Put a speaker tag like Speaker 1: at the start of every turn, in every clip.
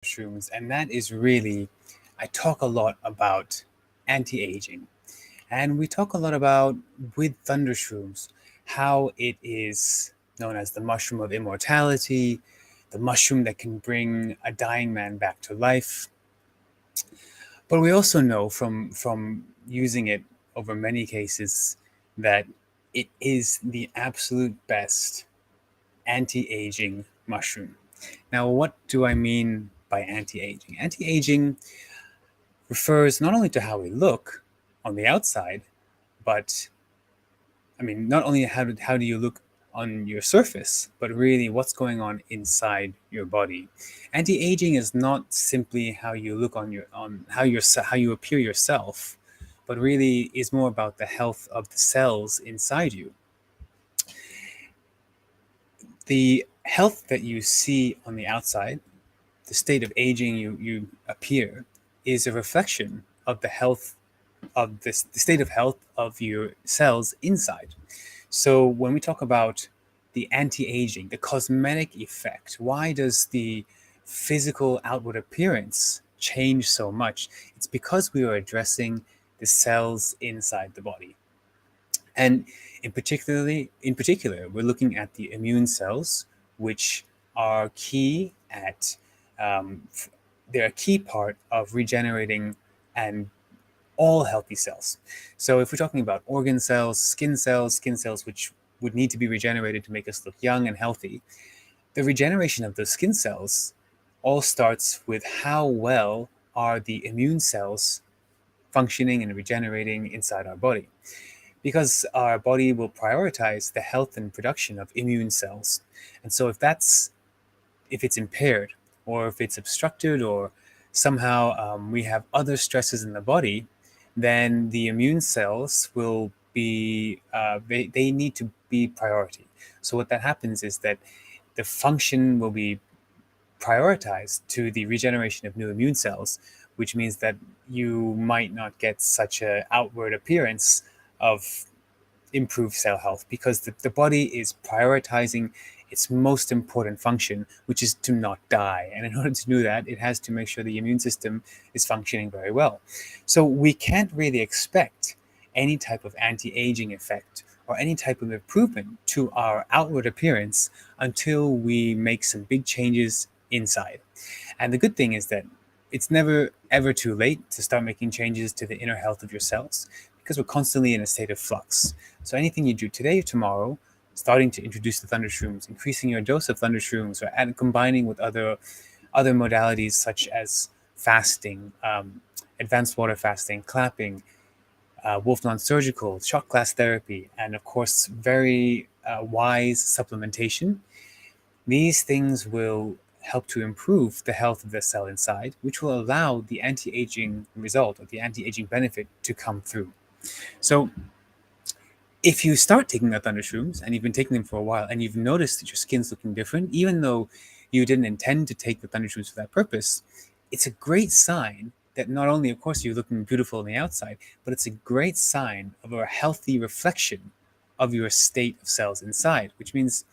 Speaker 1: Thundershrooms, and that is really, I talk a lot about anti-aging, and we talk a lot about with Thundershrooms how it is known as the mushroom of immortality, the mushroom that can bring a dying man back to life. But we also know from using it over many cases that it is the absolute best anti-aging mushroom. Now, what do I mean by anti-aging? Anti-aging refers not only to how we look on the outside, but not only how do you look on your surface, but really what's going on inside your body. Anti-aging is not simply how you look on how you appear yourself, but really is more about the health of the cells inside you. The health that you see on the outside, the state of aging you appear, is a reflection of the health of the state of health of your cells inside. So when we talk about the anti-aging, the cosmetic effect, why does the physical outward appearance change so much? It's because we are addressing the cells inside the body. And in particular, we're looking at the immune cells, which are key at they're a key part of regenerating and all healthy cells. So if we're talking about organ cells, skin cells which would need to be regenerated to make us look young and healthy, the regeneration of those skin cells all starts with how well are the immune cells functioning and regenerating inside our body. Because our body will prioritize the health and production of immune cells. And so if it's impaired, or if it's obstructed, or somehow we have other stresses in the body, then the immune cells will be, they need to be priority. So what that happens is that the function will be prioritized to the regeneration of new immune cells, which means that you might not get such an outward appearance of improved cell health, because the body is prioritizing its most important function, which is to not die. And in order to do that, it has to make sure the immune system is functioning very well. So we can't really expect any type of anti-aging effect or any type of improvement to our outward appearance until we make some big changes inside. And the good thing is that it's never ever too late to start making changes to the inner health of your cells, because we're constantly in a state of flux. So anything you do today or tomorrow, starting to introduce the Thundershrooms, increasing your dose of Thundershrooms, or combining with other modalities such as fasting, advanced water fasting, clapping, wolf non-surgical, shot glass therapy, and of course very wise supplementation. These things will help to improve the health of the cell inside, which will allow the anti-aging result or the anti-aging benefit to come through. So if you start taking the Thundershrooms and you've been taking them for a while and you've noticed that your skin's looking different, even though you didn't intend to take the Thundershrooms for that purpose, it's a great sign that not only, of course, you're looking beautiful on the outside, but it's a great sign of a healthy reflection of your state of cells inside, which means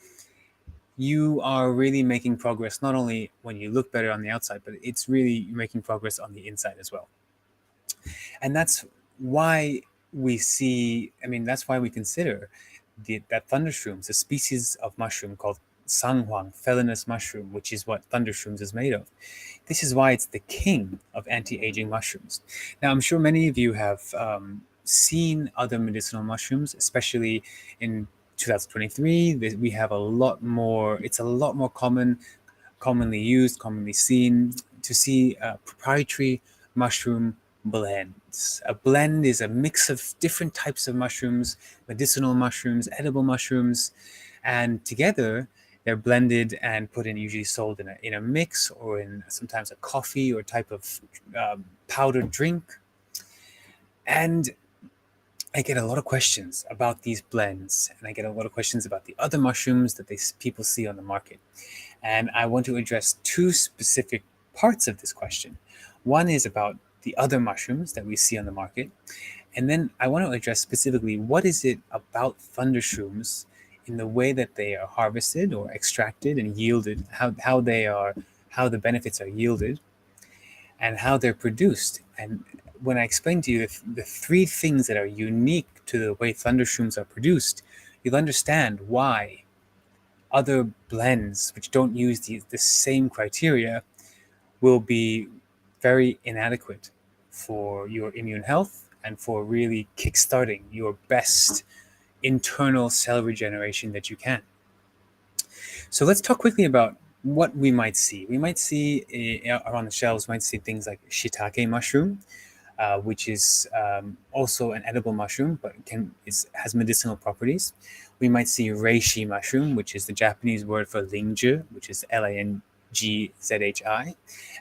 Speaker 1: you are really making progress, not only when you look better on the outside, but it's really making progress on the inside as well. And that's why that's why we consider that Thundershrooms, a species of mushroom called Sanghuang, felinous mushroom, which is what Thundershrooms is made of. This is why it's the king of anti-aging mushrooms. Now, I'm sure many of you have seen other medicinal mushrooms, especially in 2023. We have a lot more, it's a lot more commonly used, commonly seen, to see proprietary mushroom blends. A blend is a mix of different types of mushrooms, medicinal mushrooms, edible mushrooms, and together they're blended and put in, usually sold in a mix, or in sometimes a coffee or type of powdered drink. And I get a lot of questions about these blends, and I get a lot of questions about the other mushrooms that people see on the market. And I want to address two specific parts of this question. One is about the other mushrooms that we see on the market. And then I want to address specifically, what is it about Thundershrooms in the way that they are harvested or extracted and yielded, how how the benefits are yielded, and how they're produced. And when I explain to you the three things that are unique to the way Thundershroomz are produced, you'll understand why other blends which don't use the same criteria will be very inadequate for your immune health and for really kickstarting your best internal cell regeneration that you can. So let's talk quickly about what we might see. We might see around the shelves, might see things like shiitake mushroom, which is also an edible mushroom, but has medicinal properties. We might see reishi mushroom, which is the Japanese word for lingzhi, which is Langzhi.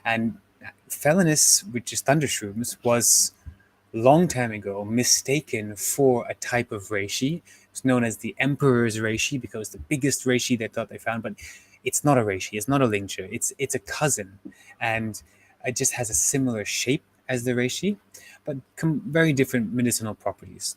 Speaker 1: And Felinus, which is Thundershroomz, was long time ago mistaken for a type of reishi. It's known as the emperor's reishi because the biggest reishi they thought they found, but it's not a reishi, it's not a lingzhi, it's a cousin, and it just has a similar shape as the reishi, but very different medicinal properties.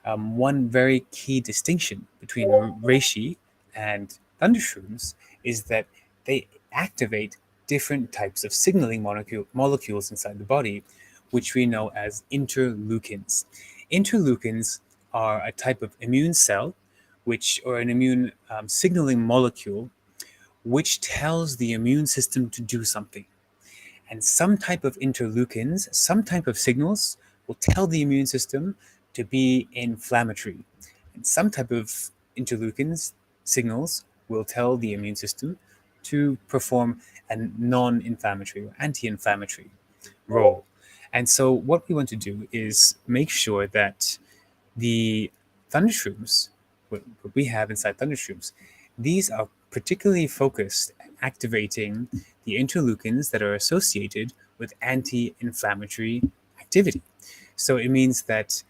Speaker 1: One very key distinction between reishi and Thundershroomz is that they activate different types of signaling molecules inside the body, which we know as interleukins. Interleukins are a type of immune cell, or an immune signaling molecule, which tells the immune system to do something. And some type of interleukins, some type of signals will tell the immune system to be inflammatory. And some type of interleukins signals will tell the immune system to perform a non-inflammatory or anti-inflammatory role. And so what we want to do is make sure that the Thundershroomz, what we have inside Thundershroomz, these are particularly focused at activating the interleukins that are associated with anti-inflammatory activity. So it means that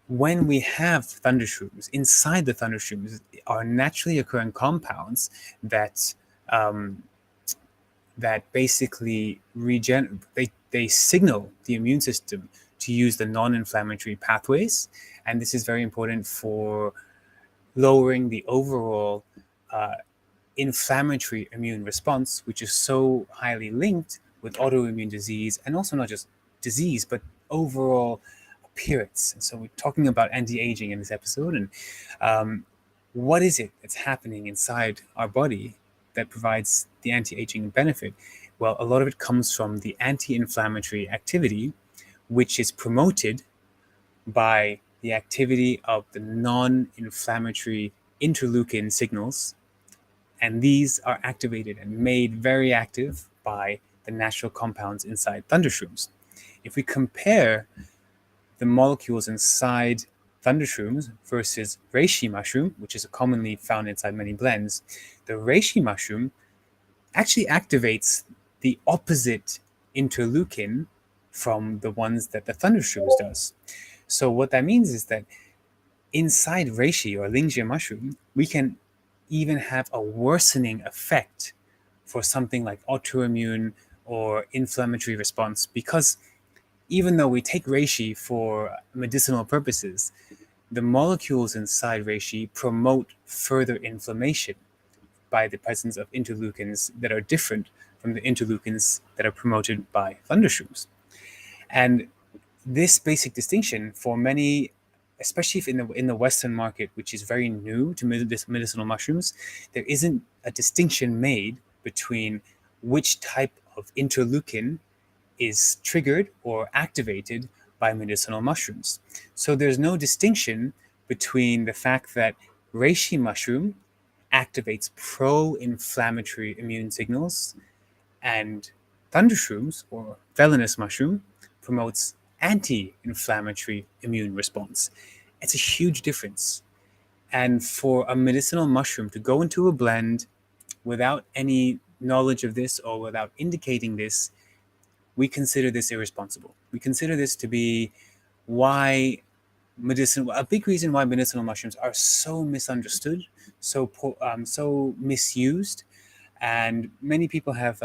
Speaker 1: when we have Thundershroomz, inside the Thundershroomz are naturally occurring compounds that basically they signal the immune system to use the non-inflammatory pathways, and this is very important for lowering the overall inflammatory immune response, which is so highly linked with autoimmune disease, and also not just disease, but overall appearance. And so we're talking about anti-aging in this episode, and what is it that's happening inside our body that provides the anti-aging benefit? Well, a lot of it comes from the anti-inflammatory activity, which is promoted by the activity of the non-inflammatory interleukin signals. And these are activated and made very active by the natural compounds inside Thundershroomz. If we compare the molecules inside Thundershroomz versus reishi mushroom, which is commonly found inside many blends, the reishi mushroom actually activates the opposite interleukin from the ones that the Thundershroomz does. So what that means is that inside reishi or lingzhi mushroom, we can even have a worsening effect for something like autoimmune or inflammatory response, because even though we take reishi for medicinal purposes, the molecules inside reishi promote further inflammation by the presence of interleukins that are different from the interleukins that are promoted by Thundershroomz. And this basic distinction for many, especially in the Western market, which is very new to medicinal mushrooms, there isn't a distinction made between which type of interleukin is triggered or activated by medicinal mushrooms. So there's no distinction between the fact that reishi mushroom activates pro-inflammatory immune signals and Thundershroomz or Felinus mushroom promotes anti-inflammatory immune response. It's a huge difference. And for a medicinal mushroom to go into a blend without any knowledge of this or without indicating this, we consider this irresponsible. We consider this to be a big reason why medicinal mushrooms are so misunderstood, so misused, and many people have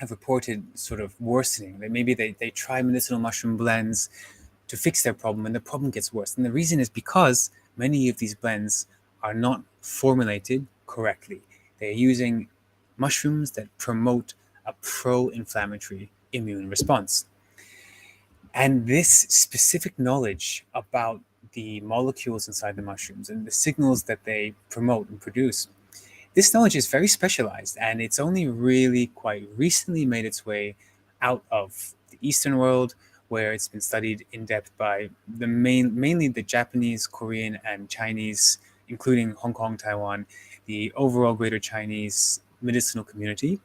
Speaker 1: reported sort of worsening. That maybe they try medicinal mushroom blends to fix their problem, and the problem gets worse. And the reason is because many of these blends are not formulated correctly. They're using mushrooms that promote a pro-inflammatory immune response. And this specific knowledge about the molecules inside the mushrooms and the signals that they promote and produce, this knowledge is very specialized, and it's only really quite recently made its way out of the Eastern world, where it's been studied in depth by mainly the Japanese, Korean, and Chinese, including Hong Kong, Taiwan, the overall Greater Chinese medicinal community,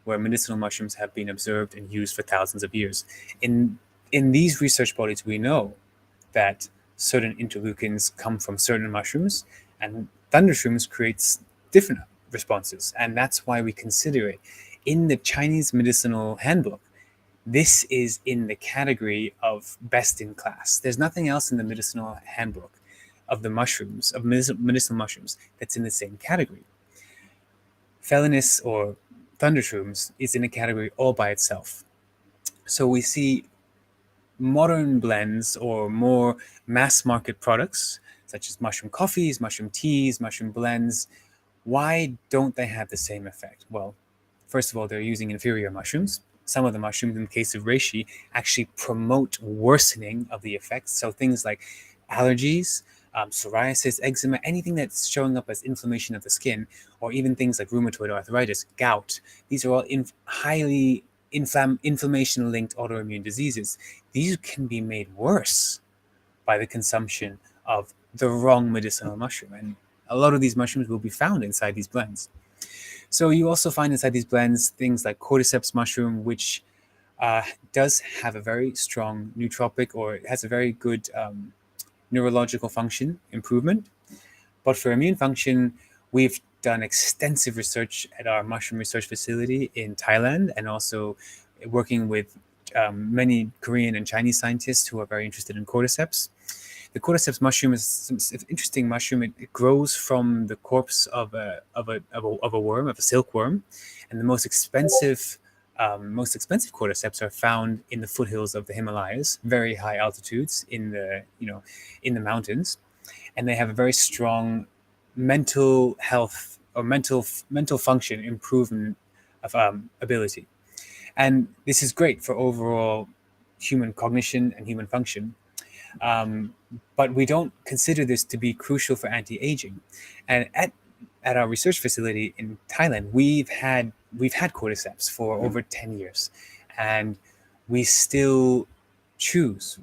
Speaker 1: where medicinal mushrooms have been observed and used for thousands of years. In these research bodies, we know that certain interleukins come from certain mushrooms, and Thundershrooms creates different responses, and that's why we consider it. In the Chinese medicinal handbook, this is in the category of best in class. There's nothing else in the medicinal handbook of the mushrooms, of medicinal mushrooms, that's in the same category. Felinus, or Thundershrooms, is in a category all by itself. So we see modern blends or more mass market products, such as mushroom coffees, mushroom teas, mushroom blends. Why don't they have the same effect? Well, first of all, they're using inferior mushrooms. Some of the mushrooms, in the case of reishi, actually promote worsening of the effects. So things like allergies, psoriasis, eczema, anything that's showing up as inflammation of the skin, or even things like rheumatoid arthritis, gout. These are all highly inflammation-linked autoimmune diseases. These can be made worse by the consumption of the wrong medicinal mushroom. And a lot of these mushrooms will be found inside these blends. So you also find inside these blends things like cordyceps mushroom, which does have a very strong nootropic, or it has a very good neurological function improvement. But for immune function, we've done extensive research at our mushroom research facility in Thailand, and also working with many Korean and Chinese scientists who are very interested in cordyceps. The cordyceps mushroom is an interesting mushroom. It grows from the corpse of a worm, of a silkworm, and the most expensive cordyceps are found in the foothills of the Himalayas, very high altitudes in the mountains, and they have a very strong mental health or mental function improvement of ability, and this is great for overall human cognition and human function. But we don't consider this to be crucial for anti-aging. And at our research facility in Thailand, we've had cordyceps for over 10 years, and we still choose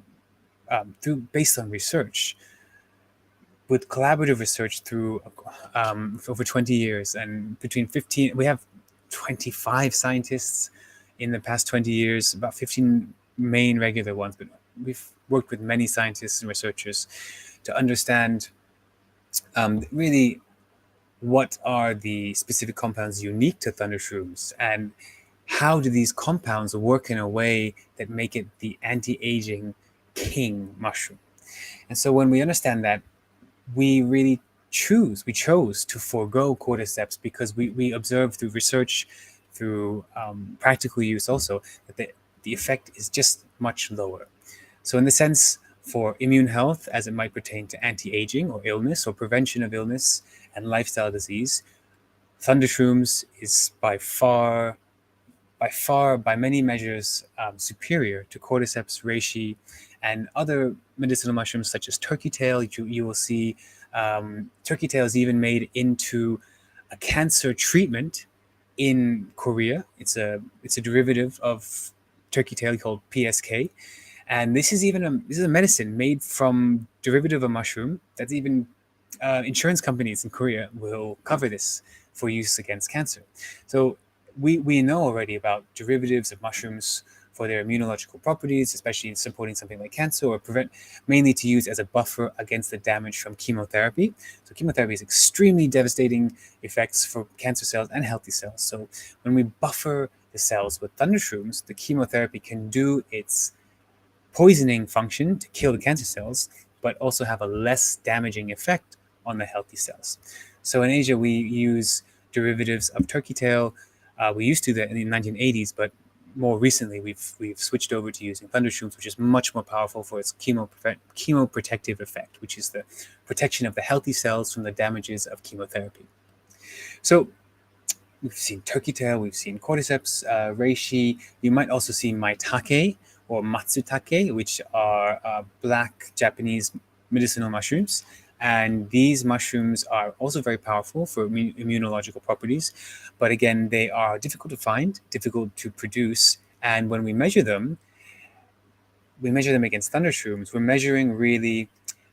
Speaker 1: based on research, with collaborative research through for over 20 years, and between 15, we have 25 scientists in the past 20 years, about 15 main regular ones, but we've worked with many scientists and researchers to understand really what are the specific compounds unique to Thundershrooms, and how do these compounds work in a way that make it the anti-aging king mushroom. And so when we understand that, we chose to forego cordyceps, because we observed through research, through practical use also, that the effect is just much lower. So in the sense, for immune health, as it might pertain to anti-aging or illness or prevention of illness and lifestyle disease, Thundershrooms is by many measures superior to cordyceps, reishi, and other medicinal mushrooms such as turkey tail. You will see turkey tail is even made into a cancer treatment in Korea. It's a derivative of turkey tail called PSK, and this is a medicine made from derivative of mushroom that's even insurance companies in Korea will cover this for use against cancer. So we know already about derivatives of mushrooms for their immunological properties, especially in supporting something like cancer, or mainly to use as a buffer against the damage from chemotherapy. So chemotherapy has extremely devastating effects for cancer cells and healthy cells. So when we buffer the cells with Thundershrooms, the chemotherapy can do its poisoning function to kill the cancer cells, but also have a less damaging effect on the healthy cells. So in Asia, we use derivatives of turkey tail. We used to that in the 1980s, but more recently we've switched over to using Thundershrooms, which is much more powerful for its chemoprotective effect, which is the protection of the healthy cells from the damages of chemotherapy. So we've seen turkey tail, we've seen cordyceps, reishi. You might also see maitake or matsutake, which are black Japanese medicinal mushrooms. And these mushrooms are also very powerful for immunological properties. But again, they are difficult to find, difficult to produce. And when we measure them against Thundershroomz, we're measuring really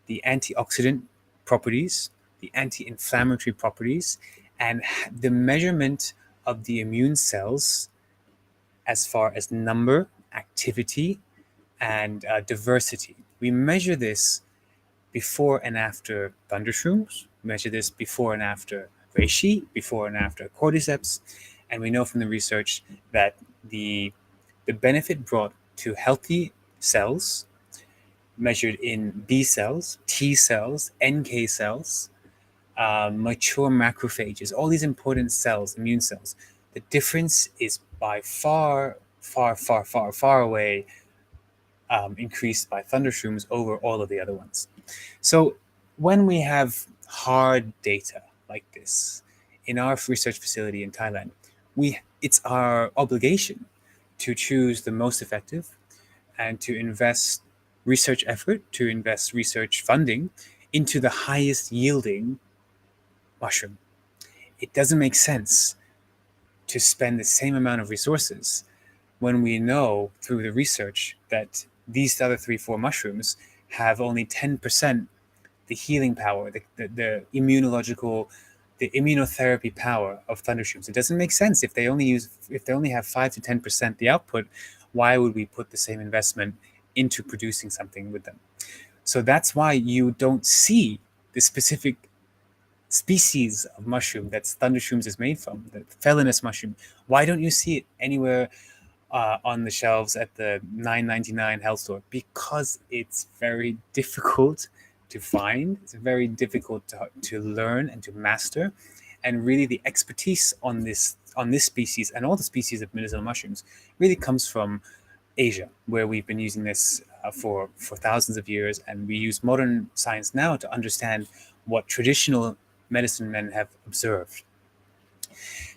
Speaker 1: the antioxidant properties, the anti-inflammatory properties, and the measurement of the immune cells as far as number, activity, and diversity. We measure this before and after Thundershroomz, measure this before and after reishi, before and after cordyceps, and we know from the research that the benefit brought to healthy cells measured in B cells, T cells, NK cells, mature macrophages, all these important cells, immune cells. The difference is by far away increased by Thundershroomz over all of the other ones. So when we have hard data like this in our research facility in Thailand, it's our obligation to choose the most effective and to invest research effort, to invest research funding into the highest yielding mushroom. It doesn't make sense to spend the same amount of resources when we know through the research that these other 3, 4 mushrooms have only 10% the healing power, the immunological, the immunotherapy power of Thundershroomz. It doesn't make sense if they only have 5 to 10% the output. Why would we put the same investment into producing something with them? So that's why you don't see the specific species of mushroom that Thundershroomz is made from, the felinus mushroom. Why don't you see it anywhere on the shelves at the $9.99 health store? Because it's very difficult to find. It's very difficult to learn and to master. And really, the expertise on this species and all the species of medicinal mushrooms really comes from Asia, where we've been using this for thousands of years, and we use modern science now to understand what traditional medicine men have observed.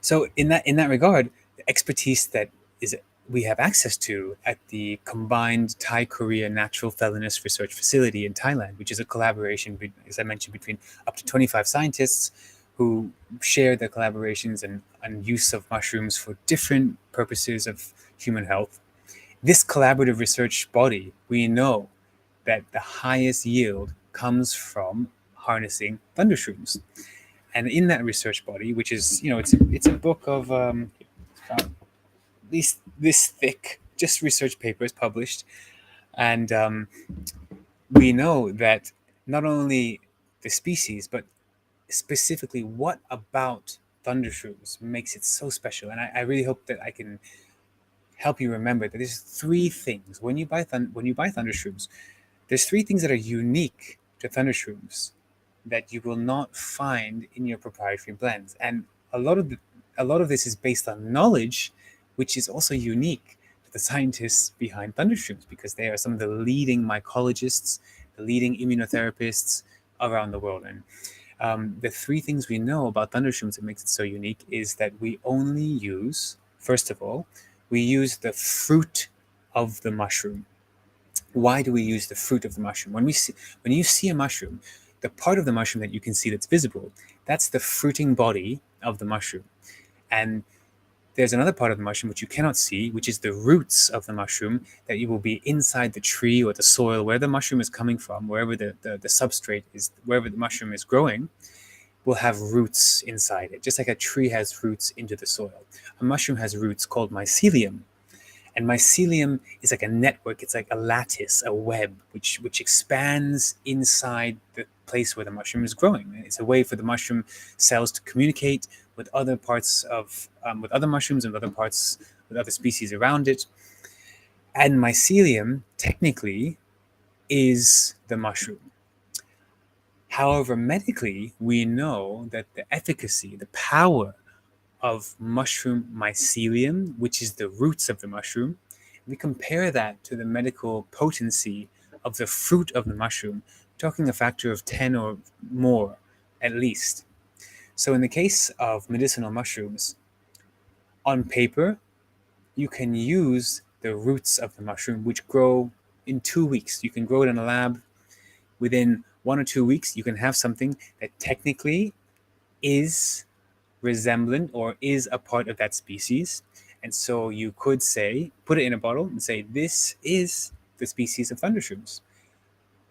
Speaker 1: So in that regard, the expertise that is we have access to at the combined Thai-Korea Natural Felinus Research Facility in Thailand, which is a collaboration, as I mentioned, between up to 25 scientists who share their collaborations and use of mushrooms for different purposes of human health. This collaborative research body, we know that the highest yield comes from harnessing Thundershroomz. And in that research body, which is, it's a book of at least this thick, just research papers published. And we know that not only the species, but specifically what about Thundershroomz makes it so special. And I really hope that I can help you remember that there's 3 things when you buy Thundershroomz. There's 3 things that are unique to Thundershroomz that you will not find in your proprietary blends, and a lot of this is based on knowledge, which is also unique to the scientists behind Thundershroomz, because they are some of the leading mycologists, the leading immunotherapists around the world. And the 3 things we know about Thundershroomz that makes it so unique is that we only use, first of all, we use the fruit of the mushroom. Why do we use the fruit of the mushroom? When you see a mushroom, the part of the mushroom that you can see that's visible, that's the fruiting body of the mushroom. And there's another part of the mushroom which you cannot see, which is the roots of the mushroom, that you will be inside the tree or the soil, where the mushroom is coming from, wherever the substrate is, wherever the mushroom is growing, will have roots inside it. Just like a tree has roots into the soil, a mushroom has roots called mycelium. And mycelium is like a network. It's like a lattice, a web, which expands inside the place where the mushroom is growing. It's a way for the mushroom cells to communicate with other parts of, with other mushrooms and with other species around it. And mycelium, technically, is the mushroom. However, medically, we know that the efficacy, the power of mushroom mycelium, which is the roots of the mushroom, we compare that to the medical potency of the fruit of the mushroom, talking a factor of 10 or more at least. So in the case of medicinal mushrooms, On paper, you can use the roots of the mushroom, which grow in 2 weeks. You can grow it in a lab. Within 1 or 2 weeks, you can have something that technically is resemblant or is a part of that species. And so you could say, put it in a bottle and say, this is the species of Thundershroomz.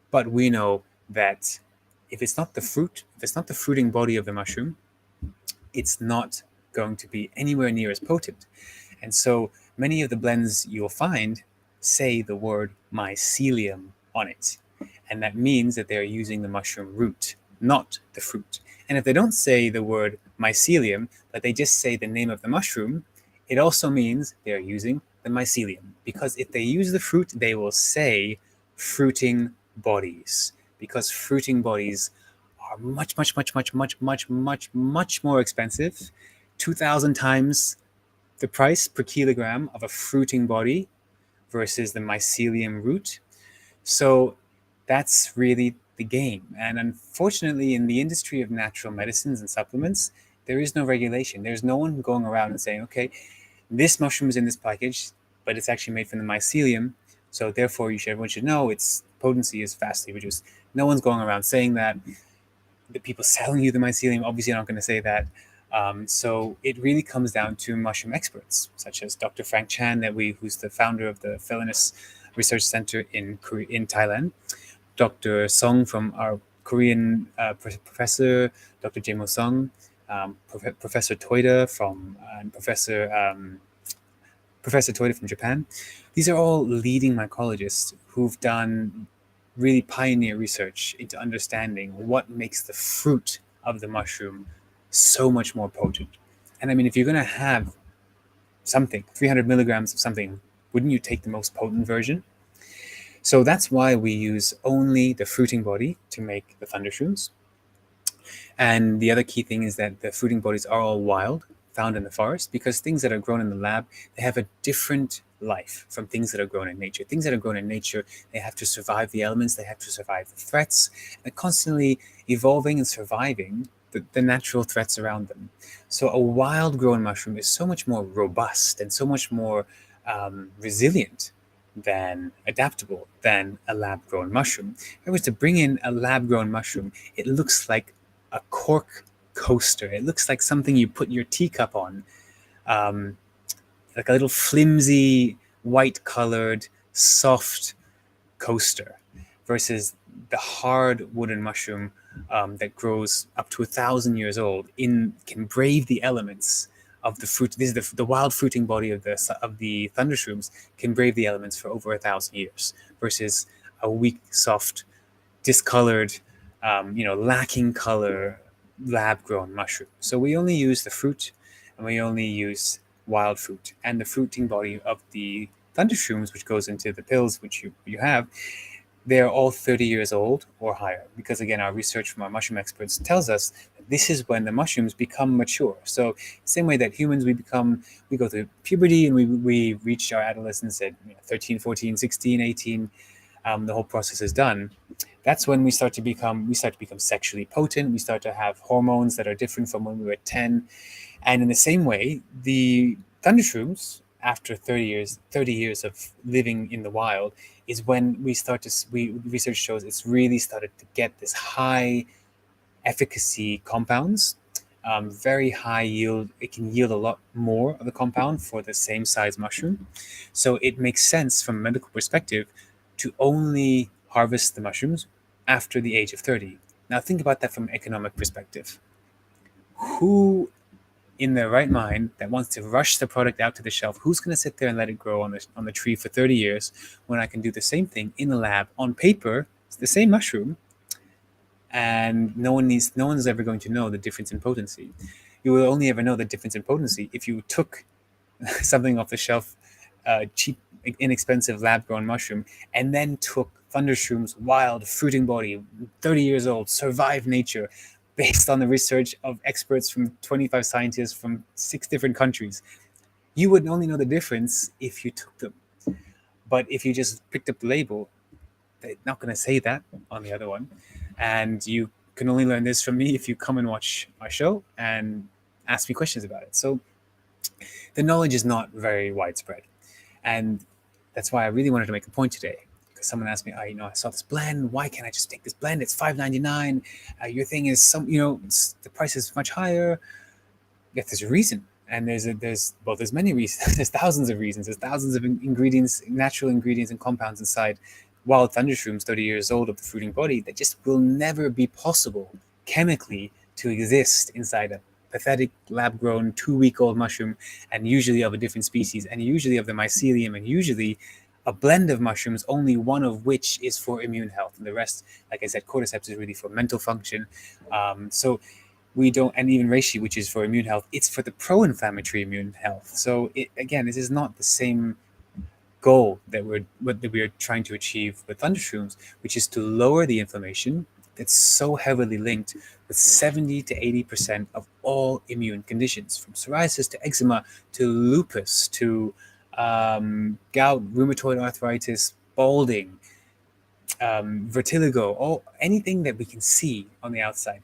Speaker 1: But we know that if it's not the fruit, if it's not the fruiting body of the mushroom, it's not going to be anywhere near as potent. And so many of the blends you'll find say the word mycelium on it. And that means that they're using the mushroom root, not the fruit. And if they don't say the word mycelium, but they just say the name of the mushroom, it also means they're using the mycelium. Because if they use the fruit, they will say fruiting bodies. Because fruiting bodies are much more expensive, 2,000 times the price per kilogram of a fruiting body versus the mycelium root. So that's really the game. And unfortunately, in the industry of natural medicines and supplements, there is no regulation. There's no one going around and saying, okay, this mushroom is in this package, but it's actually made from the mycelium. So therefore, everyone should know its potency is vastly reduced. No one's going around saying that. The people selling you the mycelium obviously aren't going to say that. So it really comes down to mushroom experts, such as Dr. Frank Chan, who's the founder of the Felinus Research Center in Thailand, Dr. Song from our Korean professor, Dr. Jaemo Song, Professor Toida Professor Toida from Japan. These are all leading mycologists who've done really pioneer research into understanding what makes the fruit of the mushroom so much more potent. And I mean, if you're going to have something, 300 milligrams of something, wouldn't you take the most potent version? So that's why we use only the fruiting body to make the Thundershroomz. And the other key thing is that the fruiting bodies are all wild, found in the forest, because things that are grown in the lab, they have a different life from things that are grown in nature. Things that are grown in nature, they have to survive the elements, they have to survive the threats. They're constantly evolving and surviving the natural threats around them. So a wild grown mushroom is so much more robust and so much more resilient than adaptable than a lab grown mushroom. If I was to bring in a lab grown mushroom, it looks like a cork coaster. It looks like something you put your teacup on, like a little flimsy, white colored, soft coaster, versus the hard wooden mushroom that grows up to 1,000 years old, can brave the elements of the fruit. This is the wild fruiting body of the Thundershroomz can brave the elements for over 1,000 years, versus a weak, soft, discolored, lacking color, lab-grown mushroom. So we only use the fruit, and we only use wild fruit. And the fruiting body of the Thundershroomz, which goes into the pills, which you have, they're all 30 years old or higher. Because again, our research from our mushroom experts tells us that this is when the mushrooms become mature. So same way that humans, we go through puberty and we reach our adolescence at 13, 14, 16, 18. The whole process is done. That's when we start to become sexually potent. We start to have hormones that are different from when we were 10. And in the same way, the Thundershroomz, after 30 years of living in the wild, is when research shows it's really started to get this high efficacy compounds, very high yield. It can yield a lot more of the compound for the same size mushroom. So it makes sense from a medical perspective to only harvest the mushrooms after the age of 30. Now think about that from an economic perspective. Who in their right mind that wants to rush the product out to the shelf, who's going to sit there and let it grow on the tree for 30 years when I can do the same thing in the lab on paper? It's the same mushroom, and no one's ever going to know the difference in potency. You will only ever know the difference in potency if you took something off the shelf, cheap, inexpensive lab-grown mushroom, and then took Thundershroomz wild fruiting body, 30 years old, survived nature, based on the research of experts from 25 scientists from 6 different countries. You would only know the difference if you took them. But if you just picked up the label, they're not going to say that on the other one. And you can only learn this from me if you come and watch my show and ask me questions about it. So the knowledge is not very widespread. And that's why I really wanted to make a point today. Because someone asked me, I saw this blend. Why can't I just take this blend? It's $5.99. Your thing is the price is much higher. Yes, there's a reason, and there's many reasons. There's thousands of reasons. There's thousands of ingredients, natural ingredients and compounds inside wild Thundershrooms, 30 years old, of the fruiting body, that just will never be possible chemically to exist inside a pathetic lab-grown 2-week-old mushroom, and usually of a different species, and usually of the mycelium, and usually a blend of mushrooms, only one of which is for immune health, and the rest, like I said, cordyceps is really for mental function. So we don't, and even reishi, which is for immune health, it's for the pro-inflammatory immune health. So again, this is not the same goal that we're trying to achieve with Thundershrooms, which is to lower the inflammation that's so heavily linked with 70 to 80% of all immune conditions, from psoriasis to eczema to lupus to gout, rheumatoid arthritis, balding, vertigo, anything that we can see on the outside.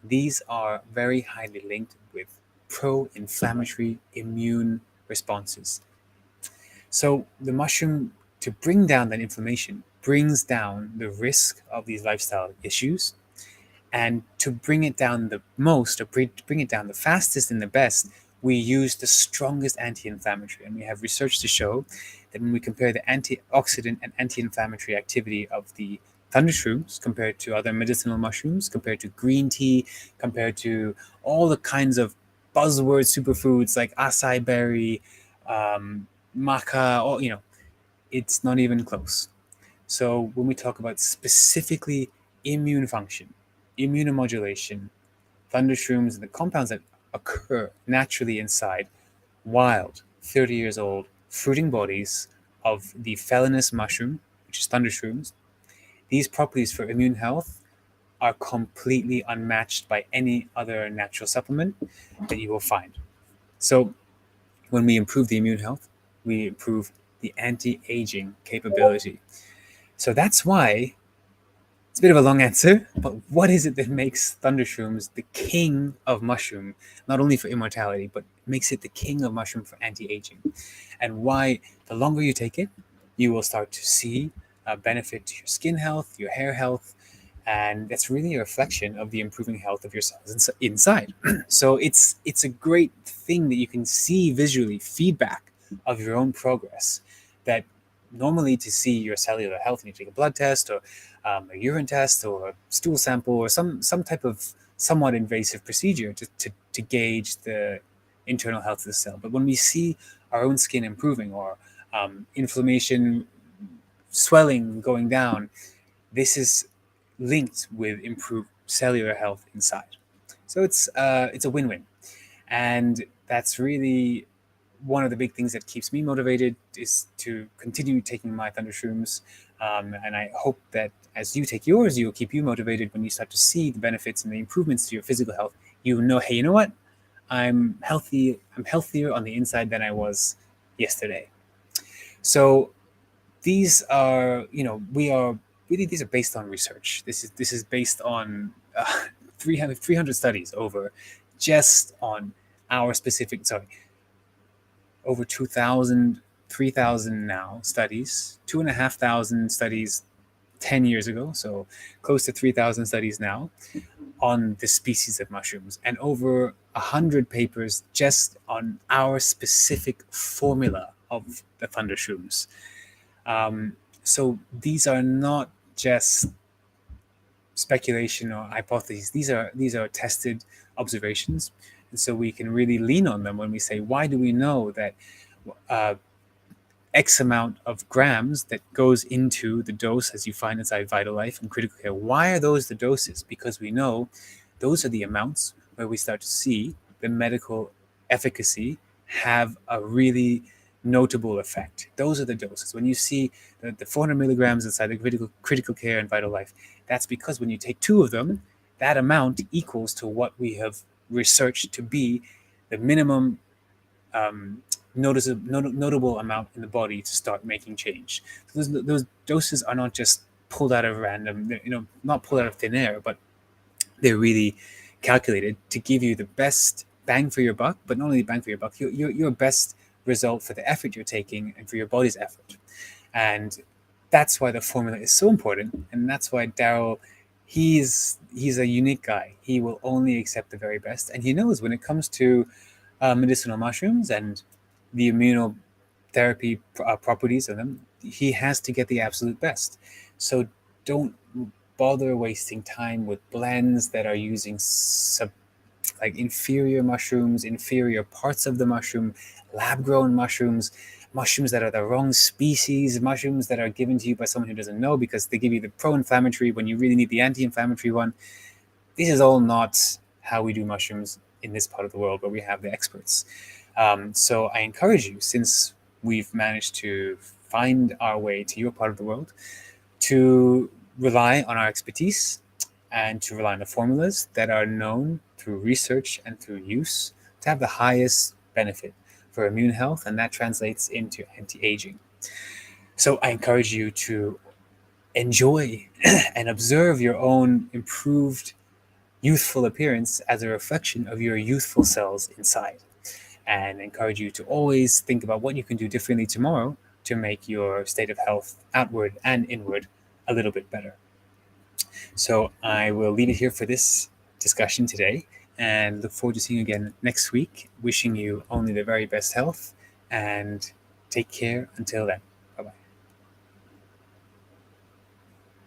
Speaker 1: These are very highly linked with pro-inflammatory immune responses. So the mushroom, to bring down that inflammation, brings down the risk of these lifestyle issues. And to bring it down the most, or bring it down the fastest and the best, we use the strongest anti-inflammatory. And we have research to show that when we compare the antioxidant and anti-inflammatory activity of the Thundershrooms compared to other medicinal mushrooms, compared to green tea, compared to all the kinds of buzzword superfoods like acai berry, maca, it's not even close. So when we talk about specifically immune function, immunomodulation, Thundershrooms, and the compounds that occur naturally inside wild, 30 years old, fruiting bodies of the felinous mushroom, which is Thundershrooms, these properties for immune health are completely unmatched by any other natural supplement that you will find. So when we improve the immune health, we improve the anti-aging capability. So that's why it's a bit of a long answer, but what is it that makes Thundershrooms the king of mushroom, not only for immortality, but makes it the king of mushroom for anti-aging? And why the longer you take it, you will start to see a benefit to your skin health, your hair health, and that's really a reflection of the improving health of your cells inside. So it's a great thing that you can see visually, feedback of your own progress, that normally to see your cellular health, you take a blood test or a urine test or a stool sample or some type of somewhat invasive procedure to gauge the internal health of the cell. But when we see our own skin improving, or inflammation, swelling going down, this is linked with improved cellular health inside. So it's a win-win, and that's really one of the big things that keeps me motivated, is to continue taking my Thundershrooms. And I hope that as you take yours, you'll keep you motivated when you start to see the benefits and the improvements to your physical health. You know, hey, you know what? I'm healthy. I'm healthier on the inside than I was yesterday. So these are, these are based on research. This is based on 300 studies over, just on our specific, over 2,000, 3,000 now studies, 2,500 studies 10 years ago, so close to 3,000 studies now on the species of mushrooms, and over 100 papers just on our specific formula of the Thundershrooms. So these are not just speculation or hypotheses. These are tested observations, and so we can really lean on them when we say, why do we know that X amount of grams that goes into the dose as you find inside Vital Life and Critical Care? Why are those the doses? Because we know those are the amounts where we start to see the medical efficacy have a really notable effect. Those are the doses. When you see the 400 milligrams inside the critical care and Vital Life, that's because when you take 2 of them, that amount equals to what we have researched to be the minimum notable amount in the body to start making change. So those doses are not just pulled out of random, not pulled out of thin air, but they're really calculated to give you the best bang for your buck, but not only bang for your buck, your best result for the effort you're taking and for your body's effort. And that's why the formula is so important. And that's why Daryl, he's a unique guy. He will only accept the very best. And he knows when it comes to medicinal mushrooms and the immunotherapy properties of them, he has to get the absolute best. So don't bother wasting time with blends that are using like inferior mushrooms, inferior parts of the mushroom, lab grown mushrooms, mushrooms that are the wrong species, mushrooms that are given to you by someone who doesn't know because they give you the pro inflammatory when you really need the anti inflammatory one. This is all not how we do mushrooms in this part of the world where we have the experts. So I encourage you, since we've managed to find our way to your part of the world, to rely on our expertise and to rely on the formulas that are known through research and through use to have the highest benefit for immune health, and that translates into anti-aging. So I encourage you to enjoy and observe your own improved youthful appearance as a reflection of your youthful cells inside, and encourage you to always think about what you can do differently tomorrow to make your state of health outward and inward a little bit better. So I will leave it here for this discussion today and look forward to seeing you again next week. Wishing you only the very best health, and take care until then.